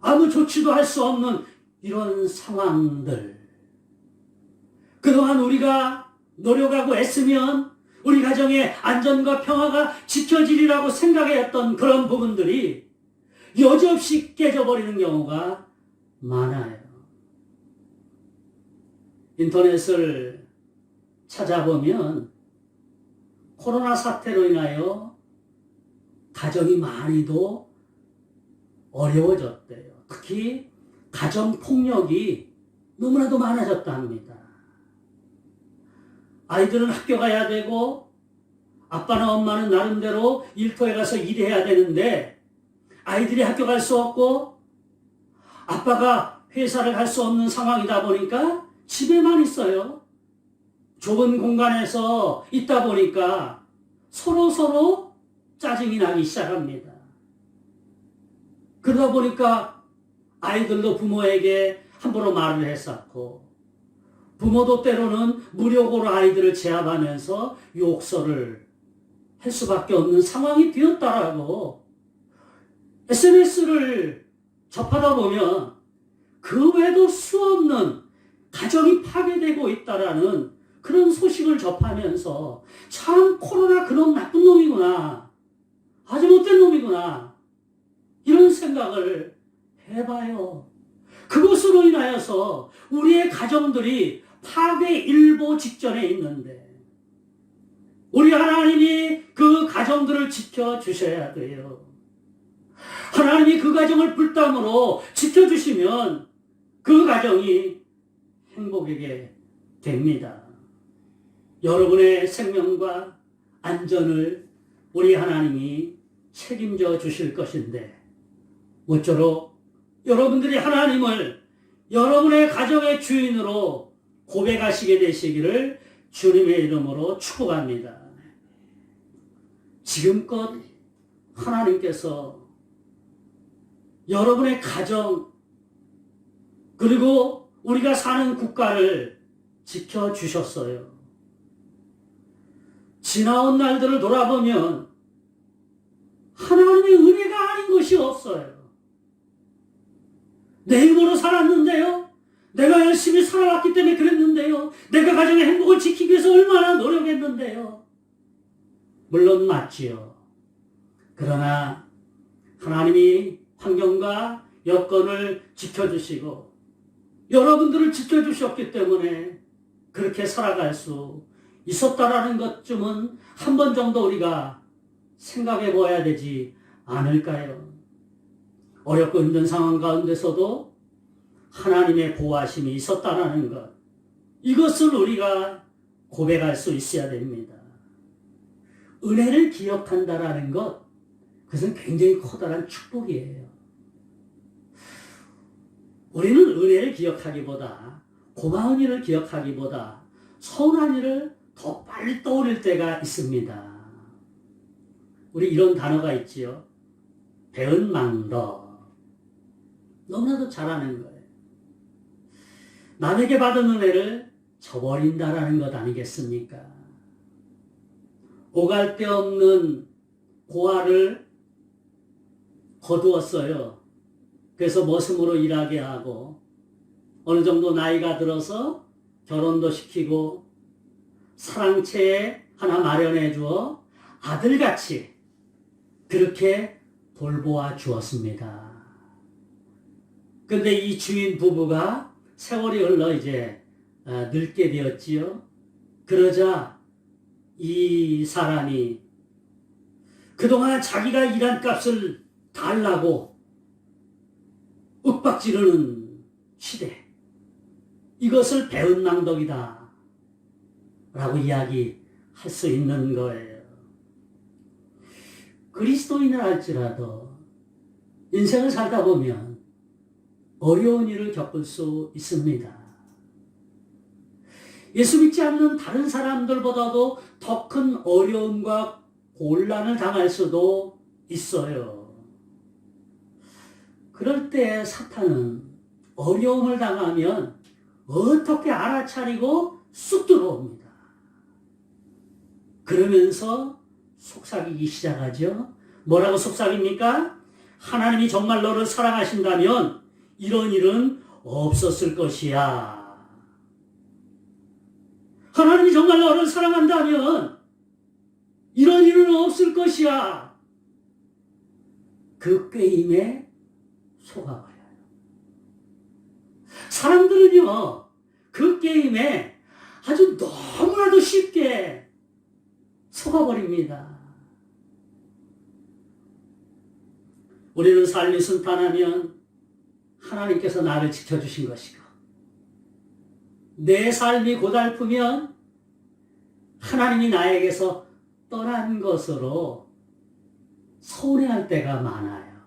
아무 조치도 할 수 없는 이런 상황들. 그동안 우리가 노력하고 애쓰면 우리 가정의 안전과 평화가 지켜지리라고 생각했던 그런 부분들이 여지없이 깨져버리는 경우가 많아요. 인터넷을 찾아보면 코로나 사태로 인하여 가정이 많이도 어려워졌대요. 특히 가정폭력이 너무나도 많아졌다 합니다. 아이들은 학교 가야 되고 아빠나 엄마는 나름대로 일터에 가서 일해야 되는데 아이들이 학교 갈 수 없고 아빠가 회사를 갈 수 없는 상황이다 보니까 집에만 있어요. 좁은 공간에서 있다 보니까 서로 짜증이 나기 시작합니다. 그러다 보니까 아이들도 부모에게 함부로 말을 했었고 부모도 때로는 무력으로 아이들을 제압하면서 욕설을 할 수밖에 없는 상황이 되었다라고 SNS를 접하다 보면 그 외에도 수없는 가정이 파괴되고 있다라는 그런 소식을 접하면서 참 코로나 그런 나쁜 놈이구나. 아주 못된 놈이구나. 이런 생각을 해봐요. 그것으로 인하여서 우리의 가정들이 파괴 일보 직전에 있는데 우리 하나님이 그 가정들을 지켜주셔야 돼요. 하나님이 그 가정을 불담으로 지켜주시면 그 가정이 행복하게 됩니다. 여러분의 생명과 안전을 우리 하나님이 책임져 주실 것인데 모쪼록 여러분들이 하나님을 여러분의 가정의 주인으로 고백하시게 되시기를 주님의 이름으로 축복합니다. 지금껏 하나님께서 여러분의 가정 그리고 우리가 사는 국가를 지켜주셨어요. 지나온 날들을 돌아보면 하나님의 은혜가 아닌 것이 없어요. 내 힘으로 살았는데요. 내가 열심히 살아왔기 때문에 그랬는데요. 내가 가정의 행복을 지키기 위해서 얼마나 노력했는데요. 물론 맞지요. 그러나 하나님이 환경과 여건을 지켜주시고 여러분들을 지켜주셨기 때문에 그렇게 살아갈 수 있었다라는 것쯤은 한 번 정도 우리가 생각해 보아야 되지 않을까요? 어렵고 힘든 상황 가운데서도 하나님의 보호하심이 있었다라는 것, 이것을 우리가 고백할 수 있어야 됩니다. 은혜를 기억한다라는 것, 그것은 굉장히 커다란 축복이에요. 우리는 은혜를 기억하기보다, 고마운 일을 기억하기보다 서운한 일을 더 빨리 떠올릴 때가 있습니다. 우리 이런 단어가 있지요. 배은망덕. 너무나도 잘하는 거예요. 남에게 받은 은혜를 저버린다라는 것 아니겠습니까? 오갈 데 없는 고아를 거두었어요. 그래서 머슴으로 일하게 하고 어느 정도 나이가 들어서 결혼도 시키고 사랑채 하나 마련해 주어 아들같이 그렇게 돌보아 주었습니다. 근데 이 주인 부부가 세월이 흘러 이제 늙게 되었지요. 그러자 이 사람이 그동안 자기가 일한 값을 달라고 윽박지르는 시대, 이것을 배은망덕이다 라고 이야기할 수 있는 거예요. 그리스도인을 할지라도 인생을 살다 보면 어려운 일을 겪을 수 있습니다. 예수 믿지 않는 다른 사람들보다도 더 큰 어려움과 곤란을 당할 수도 있어요. 그럴 때 사탄은 어려움을 당하면 어떻게 알아차리고 쑥 들어옵니다. 그러면서 속삭이기 시작하죠. 뭐라고 속삭입니까? 하나님이 정말 너를 사랑하신다면 이런 일은 없었을 것이야. 하나님이 정말 너를 사랑한다면 이런 일은 없을 것이야. 그 게임에 속아버려요. 사람들은요, 그 게임에 아주 너무나도 쉽게 속아버립니다. 우리는 삶이 순탄하면 하나님께서 나를 지켜주신 것이고, 내 삶이 고달프면 하나님이 나에게서 떠난 것으로 서운해할 때가 많아요.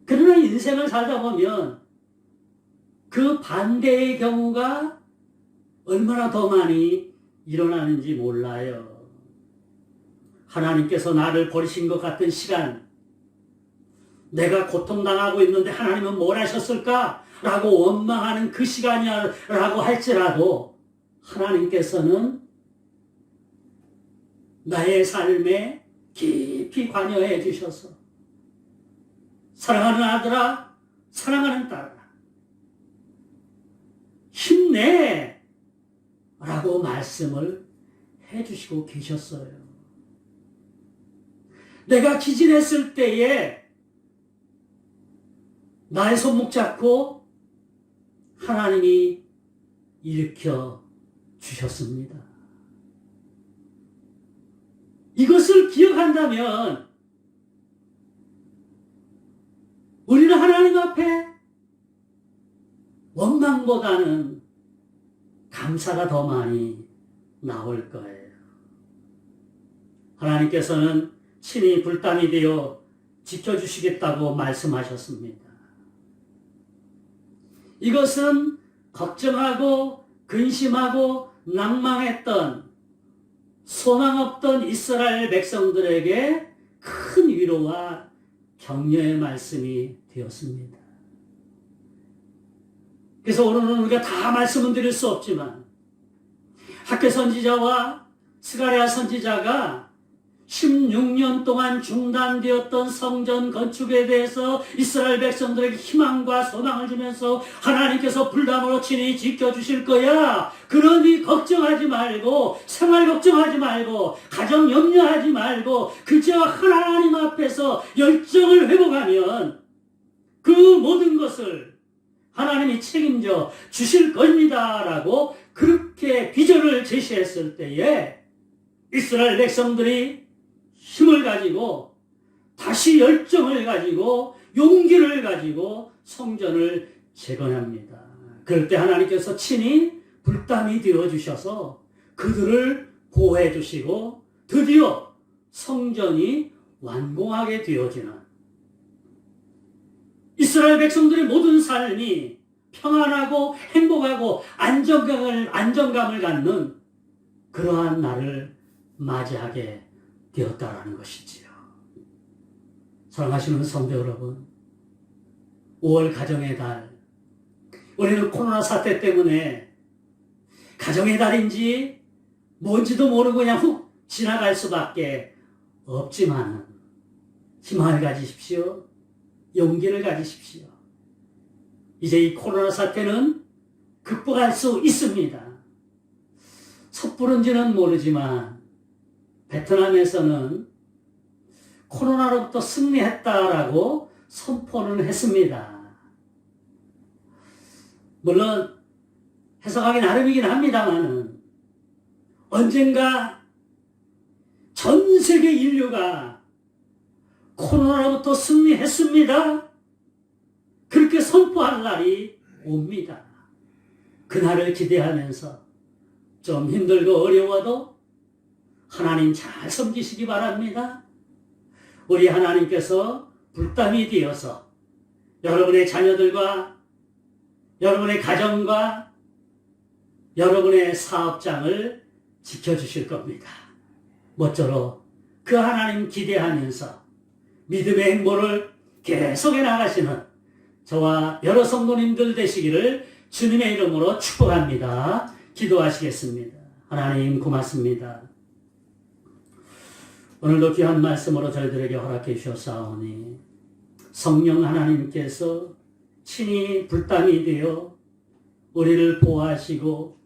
그러나 인생을 살다 보면 그 반대의 경우가 얼마나 더 많이 일어나는지 몰라요. 하나님께서 나를 버리신 것 같은 시간, 내가 고통당하고 있는데 하나님은 뭘 하셨을까? 라고 원망하는 그 시간이라고 할지라도 하나님께서는 나의 삶에 깊이 관여해 주셔서 사랑하는 아들아, 사랑하는 딸아, 힘내! 라고 말씀을 해주시고 계셨어요. 내가 기진했을 때에 나의 손목 잡고 하나님이 일으켜 주셨습니다. 이것을 기억한다면 우리는 하나님 앞에 원망보다는 감사가 더 많이 나올 거예요. 하나님께서는 친히 불담이 되어 지켜주시겠다고 말씀하셨습니다. 이것은 걱정하고 근심하고 낭망했던 소망 없던 이스라엘 백성들에게 큰 위로와 격려의 말씀이 되었습니다. 그래서 오늘은 우리가 다 말씀은 드릴 수 없지만 학개 선지자와 스가랴 선지자가 16년 동안 중단되었던 성전 건축에 대해서 이스라엘 백성들에게 희망과 소망을 주면서 하나님께서 불담으로 친히 지켜주실 거야. 그러니 걱정하지 말고, 생활 걱정하지 말고, 가정 염려하지 말고, 그저 하나님 앞에서 열정을 회복하면 그 모든 것을 하나님이 책임져 주실 겁니다. 라고 그렇게 비전을 제시했을 때에 이스라엘 백성들이 힘을 가지고 다시 열정을 가지고 용기를 가지고 성전을 재건합니다. 그럴 때 하나님께서 친히 불담이 되어주셔서 그들을 보호해 주시고 드디어 성전이 완공하게 되어지는 이스라엘 백성들의 모든 삶이 평안하고 행복하고 안정감을 갖는 그러한 날을 맞이하게 되었다라는 것이지요. 사랑하시는 성도 여러분, 5월 가정의 달, 우리는 코로나 사태 때문에 가정의 달인지 뭔지도 모르고 그냥 훅 지나갈 수밖에 없지만 희망을 가지십시오. 용기를 가지십시오. 이제 이 코로나 사태는 극복할 수 있습니다. 섣부른지는 모르지만 베트남에서는 코로나로부터 승리했다라고 선포는 했습니다. 물론 해석하기 나름이긴 합니다만은 언젠가 전 세계 인류가 코로나로부터 승리했습니다. 그렇게 선포할 날이 옵니다. 그날을 기대하면서 좀 힘들고 어려워도 하나님 잘 섬기시기 바랍니다. 우리 하나님께서 불담이 되어서 여러분의 자녀들과 여러분의 가정과 여러분의 사업장을 지켜주실 겁니다. 모쪼록 그 하나님 기대하면서 믿음의 행보를 계속해 나가시는 저와 여러 성도님들 되시기를 주님의 이름으로 축복합니다. 기도하시겠습니다. 하나님 고맙습니다. 오늘도 귀한 말씀으로 저희들에게 허락해 주셨사오니 성령 하나님께서 친히 불담이 되어 우리를 보호하시고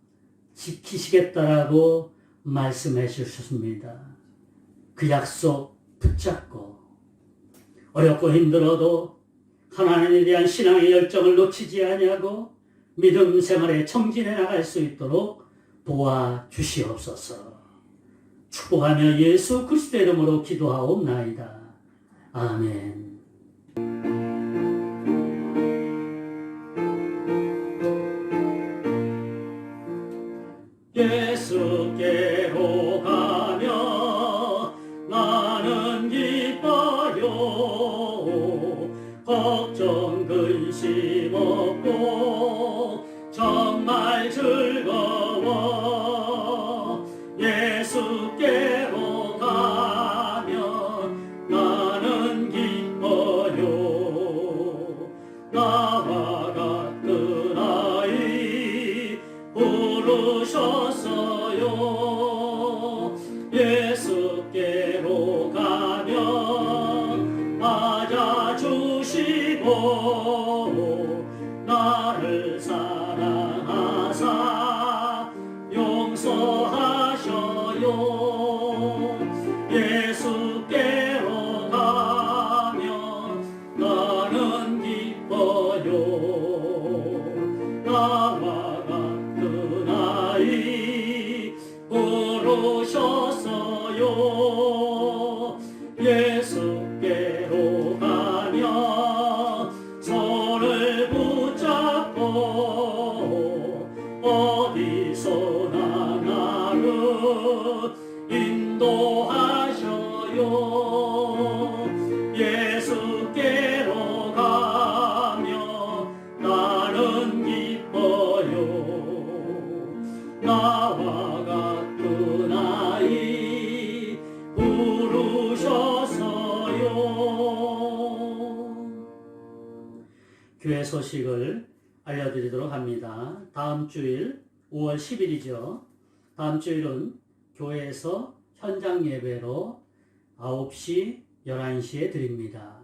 지키시겠다라고 말씀해 주셨습니다. 그 약속 붙잡고 어렵고 힘들어도 하나님에 대한 신앙의 열정을 놓치지 아니하고 믿음 생활에 청진해 나갈 수 있도록 도와주시옵소서. 축복하며 예수 그리스도의 이름으로 기도하옵나이다. 아멘. 예수께로 가며 나는 기뻐요. 걱정 근심 없고 정말 즐거워. 예수께로 가면 나는 기뻐요. 나와 같은 아이 부르셨어요. 예수께로 가면 맞아주시고 나를 사랑하사 용서하셔요. 예수께로 가면 나는 기뻐요. 나와 같은 아이 부르셨어요. 예수께로 가면 손을 붙잡고 어디서나 나를 인도하셔요. 예수께로 가면 나는 소식을 알려드리도록 합니다. 다음 주일 5월 10일이죠. 다음 주일은 교회에서 현장 예배로 9시, 11시에 드립니다.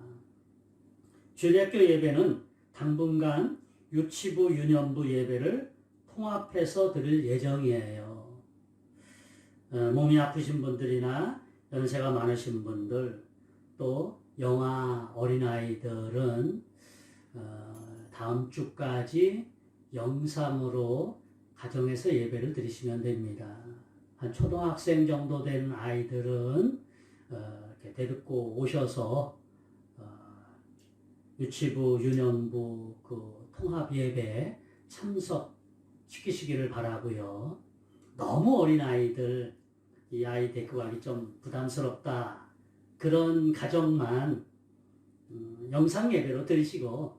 주일학교 예배는 당분간 유치부, 유년부 예배를 통합해서 드릴 예정이에요. 몸이 아프신 분들이나 연세가 많으신 분들, 또 영아 어린아이들은 다음 주까지 영상으로 가정에서 예배를 드리시면 됩니다. 한 초등학생 정도 된 아이들은 이렇게 데리고 오셔서 유치부, 유년부 그 통합 예배에 참석시키시기를 바라고요. 너무 어린 아이들, 이 아이 데리고 가기 좀 부담스럽다. 그런 가정만 영상 예배로 드리시고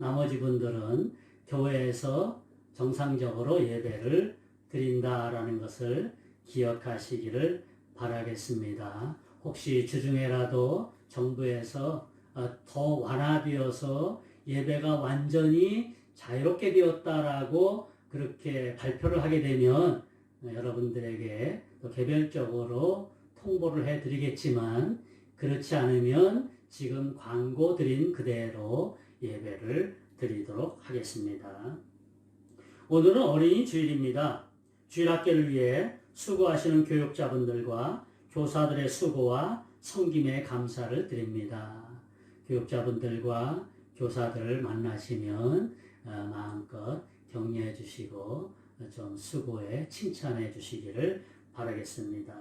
나머지 분들은 교회에서 정상적으로 예배를 드린다라는 것을 기억하시기를 바라겠습니다. 혹시 주중에라도 정부에서 더 완화되어서 예배가 완전히 자유롭게 되었다라고 그렇게 발표를 하게 되면 여러분들에게 또 개별적으로 통보를 해드리겠지만 그렇지 않으면 지금 광고 드린 그대로 예배를 드리도록 하겠습니다. 오늘은 어린이 주일입니다. 주일학교를 위해 수고하시는 교육자분들과 교사들의 수고와 섬김에 감사를 드립니다. 교육자분들과 교사들을 만나시면 마음껏 격려해 주시고 좀 수고에 칭찬해 주시기를 바라겠습니다.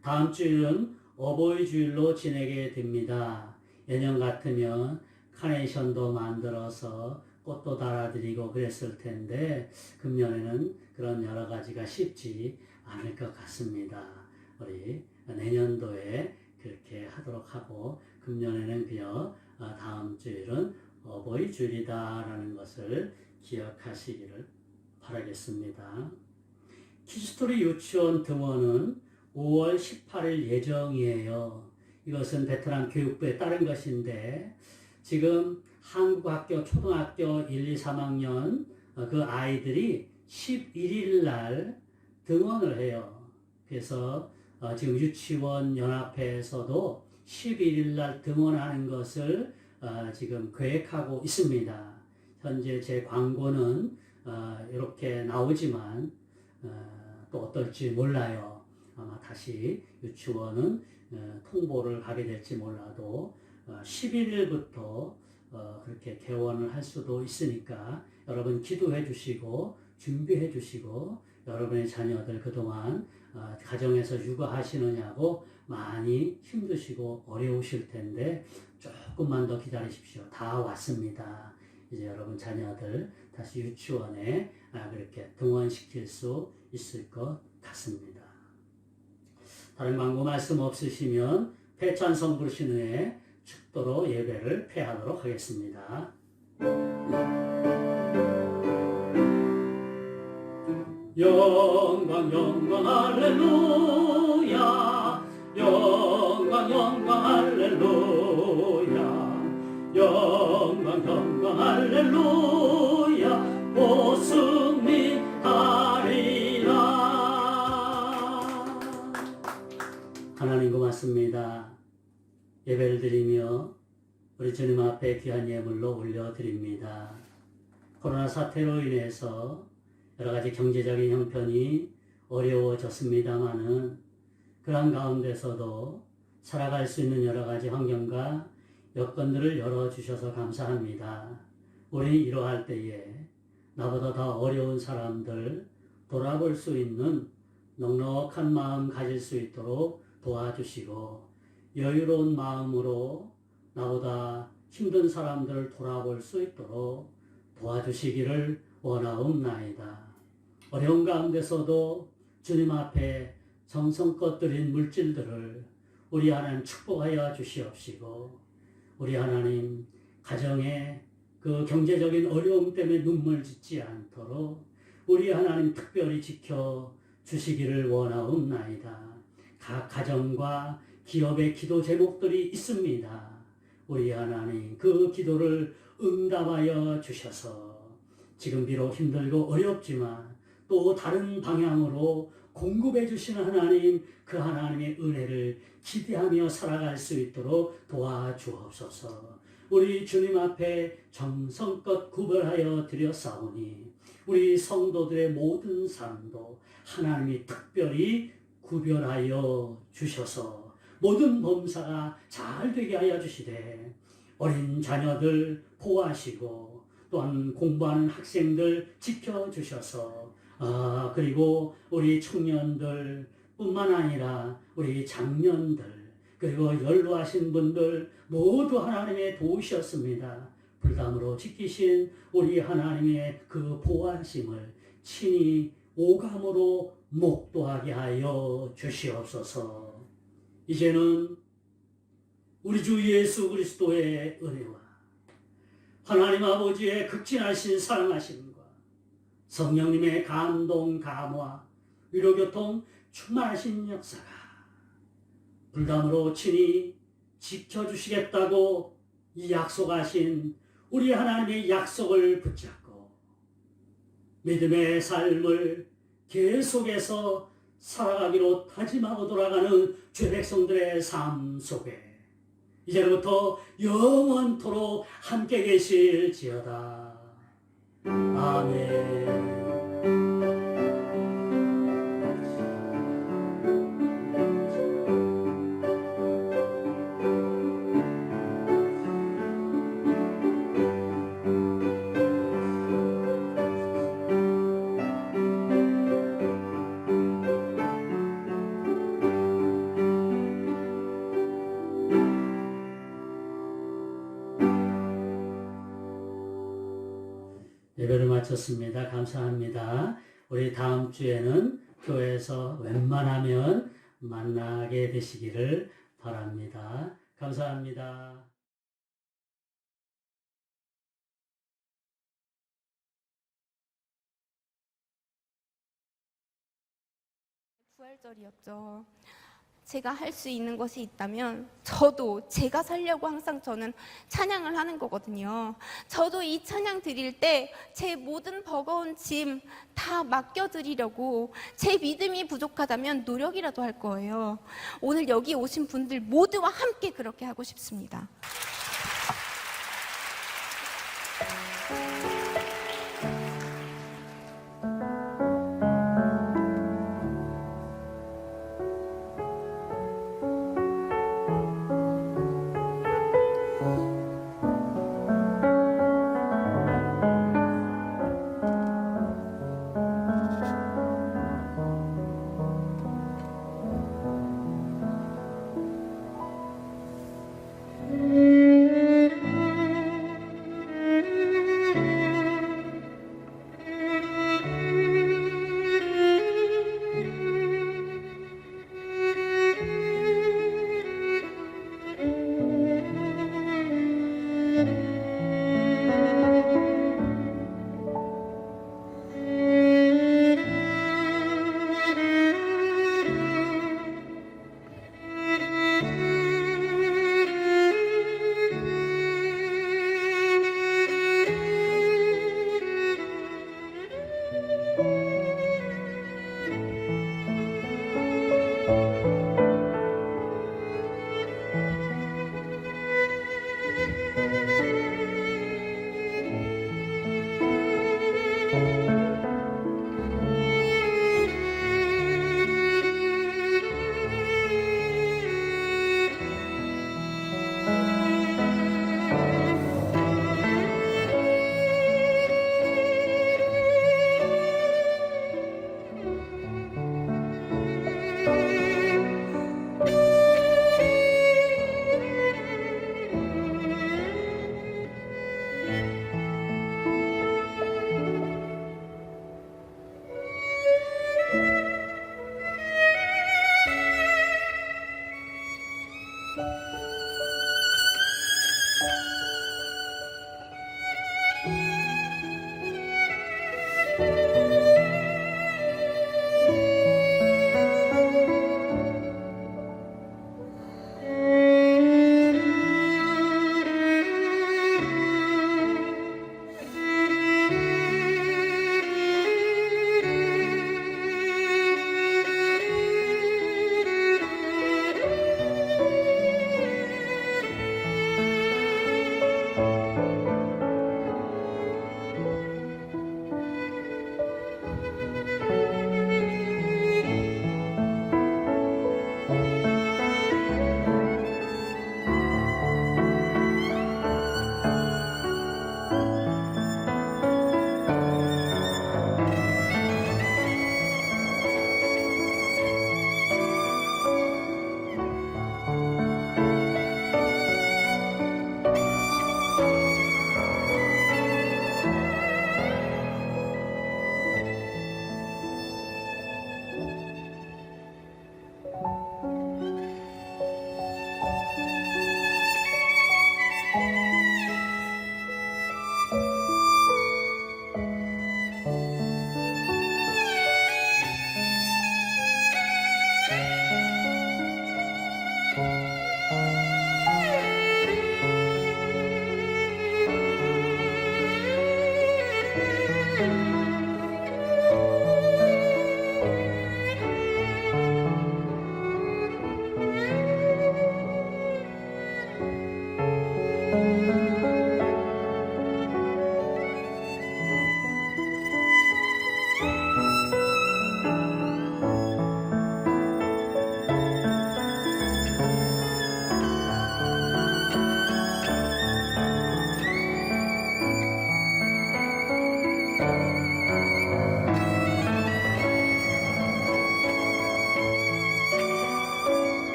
다음 주일은 어버이 주일로 지내게 됩니다. 예년 같으면 카네이션도 만들어서 꽃도 달아드리고 그랬을 텐데 금년에는 그런 여러 가지가 쉽지 않을 것 같습니다. 우리 내년도에 그렇게 하도록 하고 금년에는 그저 다음 주일은 어버이 주일이다라는 것을 기억하시기를 바라겠습니다. 키스토리 유치원 등원은 5월 18일 예정이에요. 이것은 베트남 교육부에 따른 것인데 지금 한국학교 초등학교 1, 2, 3학년 그 아이들이 11일 날 등원을 해요. 그래서 지금 유치원 연합회에서도 11일 날 등원하는 것을 지금 계획하고 있습니다. 현재 제 광고는 이렇게 나오지만 또 어떨지 몰라요. 아마 다시 유치원은 통보를 하게 될지 몰라도 11일부터 그렇게 개원을 할 수도 있으니까 여러분 기도해 주시고 준비해 주시고 여러분의 자녀들 그동안 가정에서 육아하시느냐고 많이 힘드시고 어려우실 텐데 조금만 더 기다리십시오. 다 왔습니다. 이제 여러분 자녀들 다시 유치원에 그렇게 등원시킬 수 있을 것 같습니다. 다른 광고 말씀 없으시면 패찬성 부르신 후에 축도로 예배를 폐하도록 하겠습니다. 영광 영광 할렐루야 영광 영광 할렐루야 영광 영광 할렐루야 오 승리하리라. 하나님 고맙습니다. 예배를 드리며 우리 주님 앞에 귀한 예물로 올려드립니다. 코로나 사태로 인해서 여러 가지 경제적인 형편이 어려워졌습니다마는 그런 가운데서도 살아갈 수 있는 여러 가지 환경과 여건들을 열어주셔서 감사합니다. 우리 이러할 때에 나보다 더 어려운 사람들 돌아볼 수 있는 넉넉한 마음 가질 수 있도록 도와주시고 여유로운 마음으로 나보다 힘든 사람들을 돌아볼 수 있도록 도와주시기를 원하옵나이다. 어려운 가운데서도 주님 앞에 정성껏 드린 물질들을 우리 하나님 축복하여 주시옵시고 우리 하나님 가정에 그 경제적인 어려움 때문에 눈물 짓지 않도록 우리 하나님 특별히 지켜 주시기를 원하옵나이다. 각 가정과 기업의 기도 제목들이 있습니다. 우리 하나님 그 기도를 응답하여 주셔서 지금 비록 힘들고 어렵지만 또 다른 방향으로 공급해 주시는 하나님, 그 하나님의 은혜를 기대하며 살아갈 수 있도록 도와주옵소서. 우리 주님 앞에 정성껏 구별하여 드렸사오니 우리 성도들의 모든 삶도 하나님이 특별히 구별하여 주셔서 모든 범사가 잘 되게 하여 주시되 어린 자녀들 보호하시고 또한 공부하는 학생들 지켜주셔서 그리고 우리 청년들 뿐만 아니라 우리 장년들 그리고 연로하신 분들 모두 하나님의 도우셨습니다. 불담으로 지키신 우리 하나님의 그 보호하심을 친히 오감으로 목도하게 하여 주시옵소서. 이제는 우리 주 예수 그리스도의 은혜와 하나님 아버지의 극진하신 사랑하심과 성령님의 감동, 감화, 위로교통 충만하신 역사가 불담으로 친히 지켜주시겠다고 이 약속하신 우리 하나님의 약속을 붙잡고 믿음의 삶을 계속해서 살아가기로 다짐하고 돌아가는 죄 백성들의 삶 속에 이제부터 영원토록 함께 계실지어다. 아멘. 예배를 마쳤습니다. 감사합니다. 우리 다음 주에는 교회에서 웬만하면 만나게 되시기를 바랍니다. 감사합니다. 부활절이었죠. 제가 할 수 있는 것이 있다면 저도 제가 살려고 항상 저는 찬양을 하는 거거든요. 저도 이 찬양 드릴 때 제 모든 버거운 짐 다 맡겨드리려고 제 믿음이 부족하다면 노력이라도 할 거예요. 오늘 여기 오신 분들 모두와 함께 그렇게 하고 싶습니다.